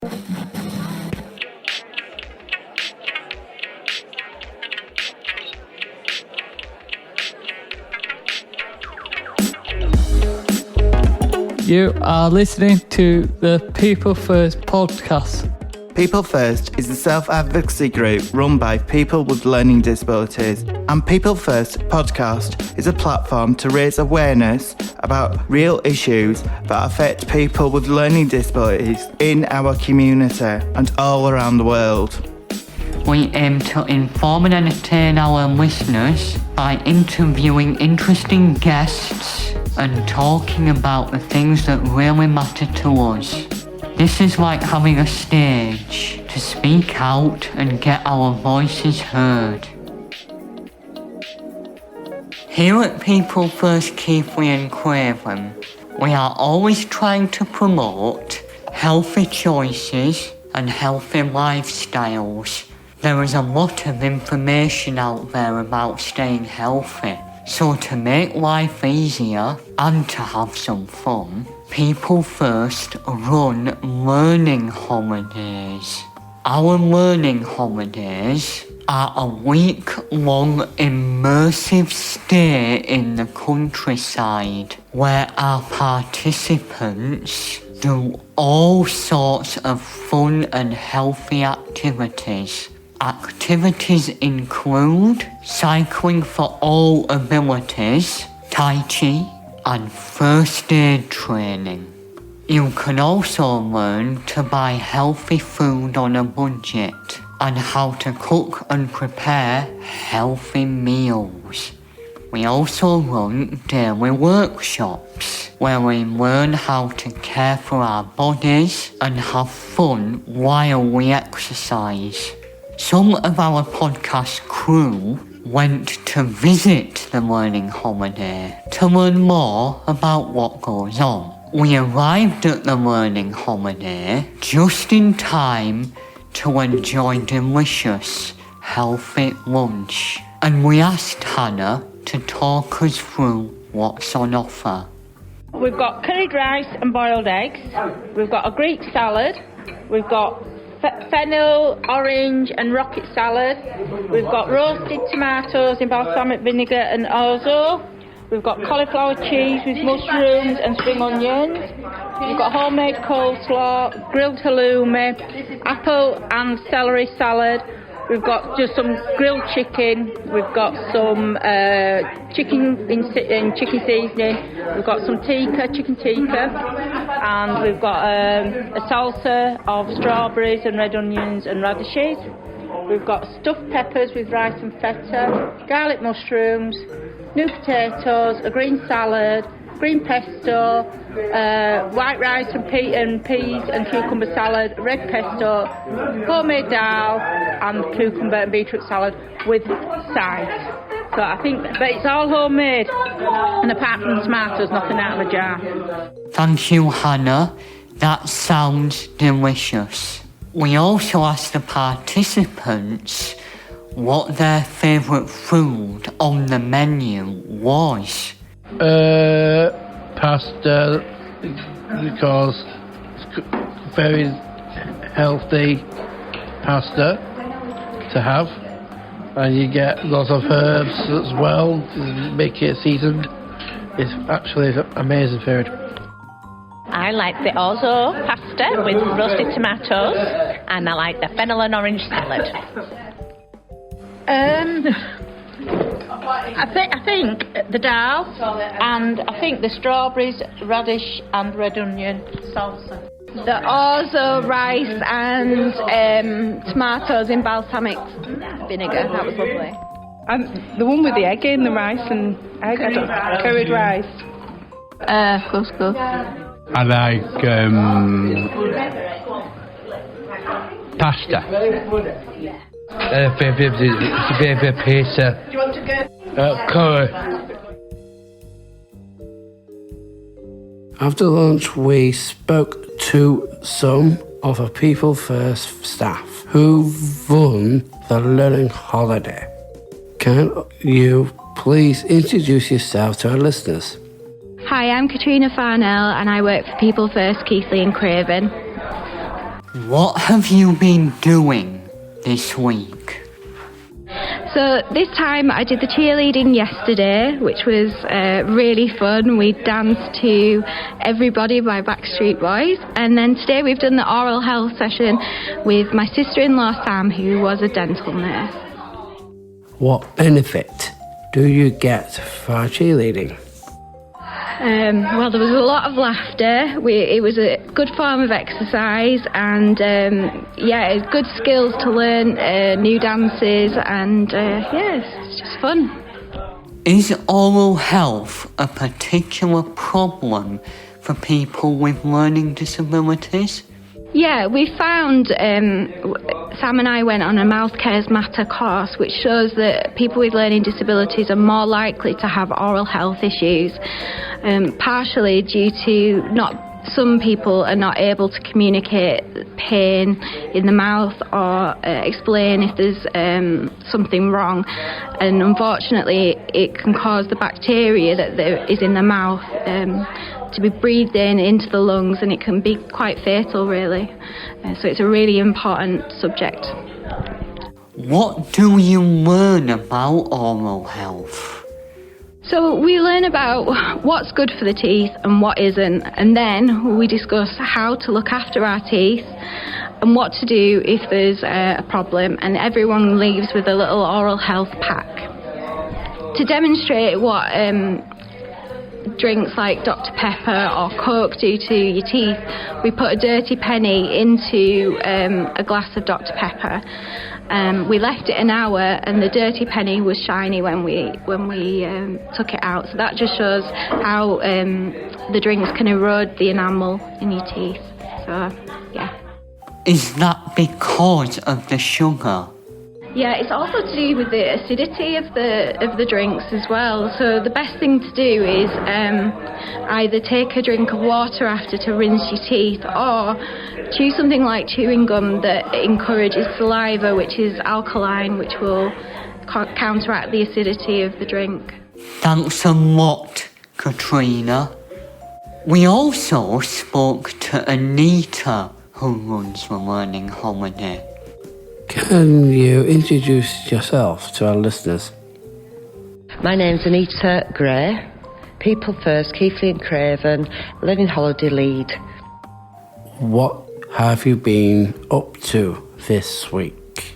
You are listening to the People First podcast. People First is a self-advocacy group run by people with learning disabilities, and People First podcast is a platform to raise awareness about real issues that affect people with learning disabilities in our community and all around the world. We aim to inform and entertain our listeners by interviewing interesting guests and talking about the things that really matter to us. This is like having a stage to speak out and get our voices heard. Here at People First Keighley Craven, we are always trying to promote healthy choices and healthy lifestyles. There is a lot of information out there about staying healthy. So to make life easier and to have some fun, People First run learning holidays. Our learning holidays are a week-long immersive stay in the countryside where our participants do all sorts of fun and healthy activities. Activities include cycling for all abilities, Tai Chi, and first aid training. You can also learn to buy healthy food on a budget and how to cook and prepare healthy meals. We also run daily workshops where we learn how to care for our bodies and have fun while we exercise. Some of our podcast crew went to visit the learning holiday to learn more about what goes on. We arrived at the learning holiday just in time to enjoy delicious, healthy lunch, and we asked Hannah to talk us through what's on offer. We've got curried rice and boiled eggs. We've got a Greek salad. We've got fennel, orange and rocket salad. We've got roasted tomatoes in balsamic vinegar and orzo. We've got cauliflower cheese with mushrooms and spring onions. We've got homemade coleslaw, grilled halloumi, apple and celery salad. We've got just some grilled chicken. We've got some chicken in chicken seasoning. We've got some chicken tikka, and we've got a salsa of strawberries and red onions and radishes. We've got stuffed peppers with rice and feta, garlic mushrooms, new potatoes, a green salad, green pesto, white rice and peas and cucumber salad, red pesto, homemade dal, and cucumber and beetroot salad with sides. So I think, but it's all homemade, and apart from the tomatoes, nothing out of a jar. Thank you, Hannah. That sounds delicious. We also asked the participants what their favourite food on the menu was. Pasta, because it's very healthy pasta to have, and you get lots of herbs as well to make it seasoned. It's actually amazing food. I like the orzo pasta with roasted tomatoes, and I like the fennel and orange salad. I think the dal, and I think the strawberries, radish and red onion salsa. The orzo rice and tomatoes in balsamic vinegar. That was lovely. And the one with the egg in the rice and egg, curried rice. Couscous. I like pasta. Favorite pizza. Do you want to go? Curry. After lunch, we spoke to some of our People First staff who run the learning holiday. Can you please introduce yourself to our listeners? Hi, I'm Katrina Farnell and I work for People First Keighley Craven. What have you been doing this week? So this time I did the cheerleading yesterday, which was really fun. We danced to Everybody by Backstreet Boys. And then today we've done the oral health session with my sister-in-law Sam, who was a dental nurse. What benefit do you get for cheerleading? Well, there was a lot of laughter. It was a good form of exercise, and it's good skills to learn new dances, and it's just fun. Is oral health a particular problem for people with learning disabilities? Yeah, we found, Sam and I went on a Mouth Cares Matter course, which shows that people with learning disabilities are more likely to have oral health issues, partially due to some people are not able to communicate pain in the mouth or explain if there's something wrong, and unfortunately it can cause the bacteria that is in the mouth to be breathed into the lungs, and it can be quite fatal, really. So it's a really important subject. What do you learn about oral health? So we learn about what's good for the teeth and what isn't, and then we discuss how to look after our teeth and what to do if there's a problem, and everyone leaves with a little oral health pack. To demonstrate what drinks like Dr Pepper or Coke do to your teeth, we put a dirty penny into a glass of Dr Pepper. We left it an hour, and the dirty penny was shiny when we took it out. So that just shows how the drinks can erode the enamel in your teeth. So, yeah. Is that because of the sugar? Yeah, it's also to do with the acidity of the drinks as well. So the best thing to do is either take a drink of water after to rinse your teeth, or chew something like chewing gum that encourages saliva, which is alkaline, which will counteract the acidity of the drink. Thanks a lot, Katrina. We also spoke to Anita, who runs the Learning Holiday. Can you introduce yourself to our listeners? My name's Anita Gray, People First Keighley Craven, Learning Holiday Lead. What have you been up to this week?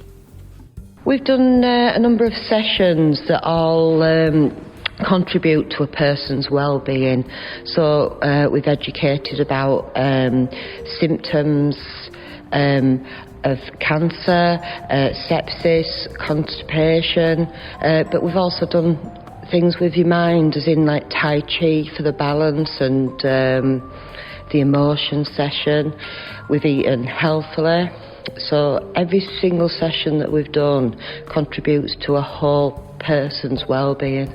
We've done a number of sessions that all contribute to a person's well-being. So we've educated about symptoms of cancer, sepsis, constipation, but we've also done things with your mind, as in like Tai Chi for the balance, and the emotion session. We've eaten healthily. So every single session that we've done contributes to a whole person's well-being.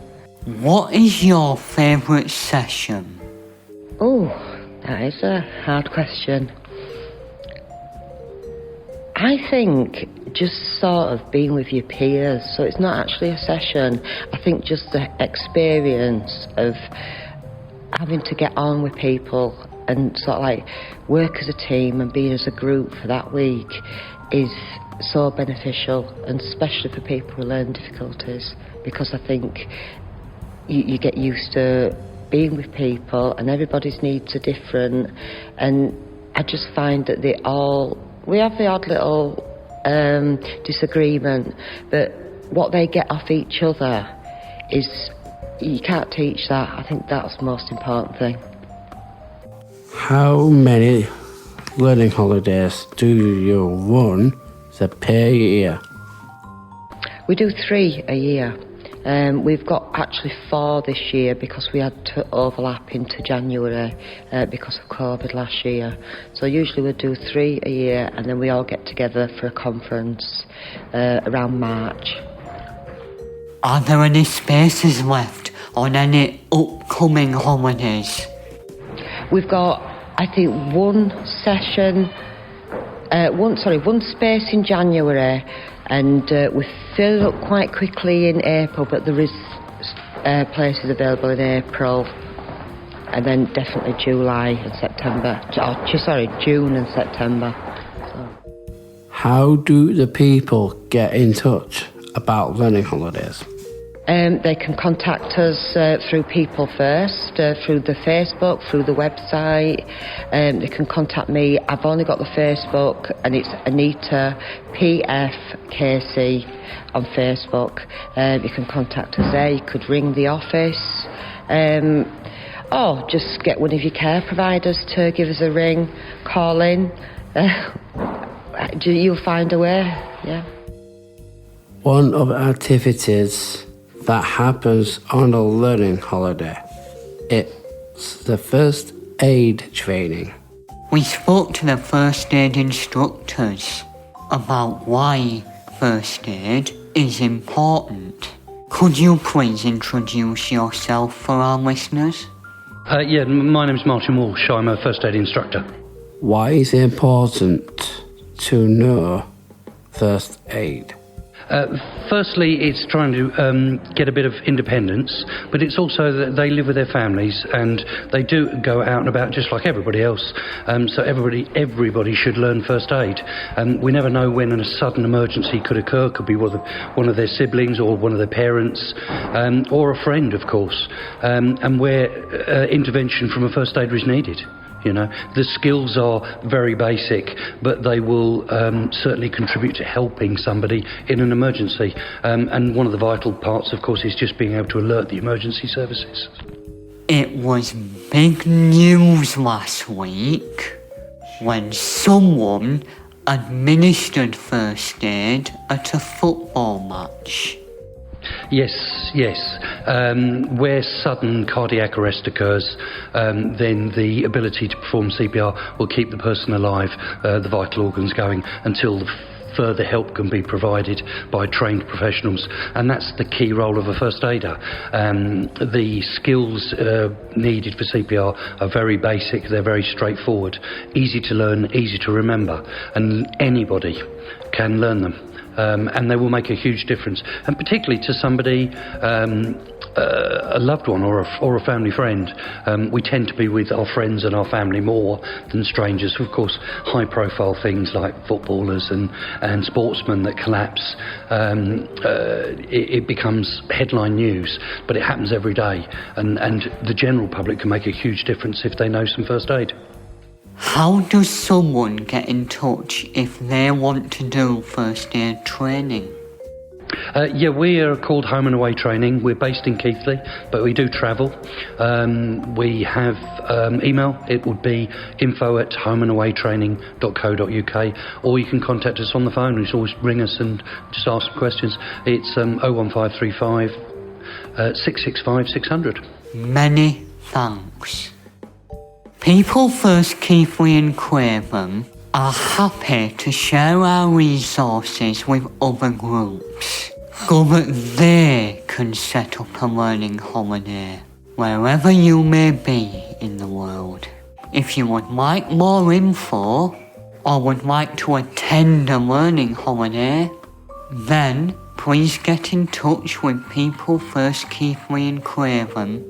What is your favourite session? Oh, that is a hard question. I think just sort of being with your peers. So it's not actually a session. I think just the experience of having to get on with people and sort of like work as a team and being as a group for that week is so beneficial, and especially for people with learning difficulties, because I think you get used to being with people and everybody's needs are different, and I just find that we have the odd little disagreement, but what they get off each other is, you can't teach that. I think that's the most important thing. How many learning holidays do you run per year? We do 3 a year. We've got actually 4 this year because we had to overlap into January because of COVID last year. So usually we do 3 a year, and then we all get together for a conference around March. Are there any spaces left on any upcoming holidays? We've got, I think, one space in January, and we fill up quite quickly in April, but there is places available in April, and then definitely July and September. June and September. So. How do the people get in touch about learning holidays? They can contact us through People First, through the Facebook, through the website. They can contact me. I've only got the Facebook, and it's Anita PFKC on Facebook. You can contact us there. You could ring the office. Or just get one of your care providers to give us a ring, call in. You'll find a way, yeah. One of the activities that happens on a learning holiday, it's the first aid training. We spoke to the first aid instructors about why first aid is important. Could you please introduce yourself for our listeners? Yeah, my name's Martin Walsh. I'm a first aid instructor. Why is it important to know first aid? Firstly, it's trying to get a bit of independence, but it's also that they live with their families and they do go out and about just like everybody else. So everybody should learn first aid. We never know when a sudden emergency could occur. Could be one of their siblings or one of their parents, or a friend, of course, and where intervention from a first aider is needed. You know, the skills are very basic, but they will certainly contribute to helping somebody in an emergency. And one of the vital parts, of course, is just being able to alert the emergency services. It was big news last week when someone administered first aid at a football match. Yes. Where sudden cardiac arrest occurs, then the ability to perform CPR will keep the person alive, the vital organs going, until further help can be provided by trained professionals. And that's the key role of a first aider. The skills needed for CPR are very basic, they're very straightforward, easy to learn, easy to remember, and anybody can learn them. And they will make a huge difference, and particularly to somebody, a loved one or a family friend. We tend to be with our friends and our family more than strangers. Of course, high-profile things like footballers and sportsmen that collapse, it becomes headline news, but it happens every day, and the general public can make a huge difference if they know some first aid. How does someone get in touch if they want to do first aid training? We are called Home and Away Training. We're based in Keighley, but we do travel. We have email. It would be info@homeandawaytraining.co.uk, or you can contact us on the phone. You can always ring us and just ask some questions. It's 01535 665 600. Many thanks. People First Keighley Craven are happy to share our resources with other groups so that they can set up a learning holiday wherever you may be in the world. If you would like more info or would like to attend a learning holiday, then please get in touch with People First Keighley Craven